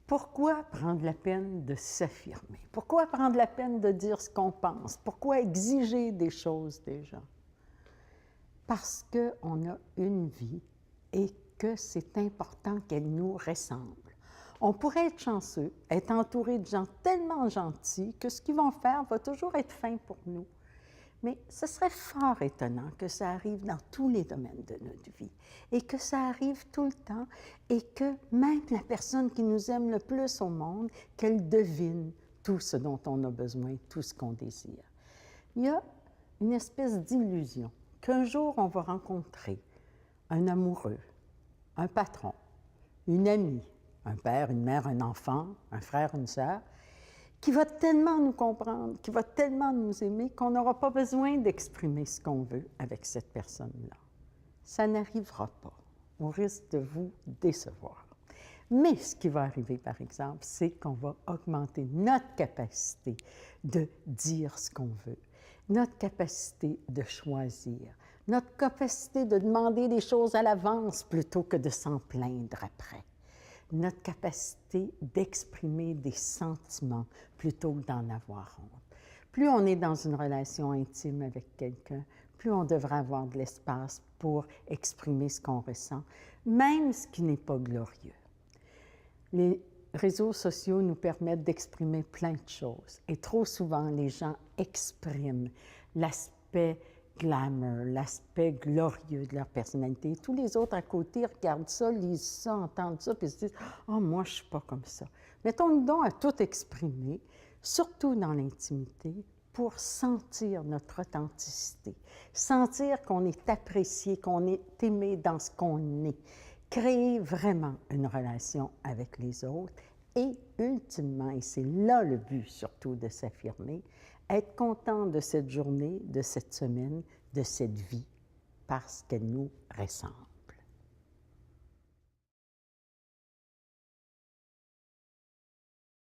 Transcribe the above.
Pourquoi prendre la peine de s'affirmer? Pourquoi prendre la peine de dire ce qu'on pense? Pourquoi exiger des choses des gens? Parce qu'on a une vie et que c'est important qu'elle nous ressemble. On pourrait être chanceux, être entouré de gens tellement gentils que ce qu'ils vont faire va toujours être fin pour nous. Mais ce serait fort étonnant que ça arrive dans tous les domaines de notre vie et que ça arrive tout le temps et que même la personne qui nous aime le plus au monde, qu'elle devine tout ce dont on a besoin, tout ce qu'on désire. Il y a une espèce d'illusion qu'un jour on va rencontrer un amoureux, un patron, une amie, un père, une mère, un enfant, un frère, une sœur, qui va tellement nous comprendre, qui va tellement nous aimer qu'on n'aura pas besoin d'exprimer ce qu'on veut avec cette personne-là. Ça n'arrivera pas. On risque de vous décevoir. Mais ce qui va arriver, par exemple, c'est qu'on va augmenter notre capacité de dire ce qu'on veut, notre capacité de choisir, notre capacité de demander des choses à l'avance plutôt que de s'en plaindre après, notre capacité d'exprimer des sentiments plutôt que d'en avoir honte. Plus on est dans une relation intime avec quelqu'un, plus on devrait avoir de l'espace pour exprimer ce qu'on ressent, même ce qui n'est pas glorieux. Les réseaux sociaux nous permettent d'exprimer plein de choses et trop souvent, les gens expriment l'aspect glamour, l'aspect glorieux de leur personnalité. Et tous les autres à côté regardent ça, lisent ça, entendent ça, puis se disent « Oh, moi, je ne suis pas comme ça. » Mettons-nous donc à tout exprimer, surtout dans l'intimité, pour sentir notre authenticité, sentir qu'on est apprécié, qu'on est aimé dans ce qu'on est, créer vraiment une relation avec les autres et ultimement, et c'est là le but surtout de s'affirmer, être content de cette journée, de cette semaine, de cette vie, parce qu'elle nous ressemble.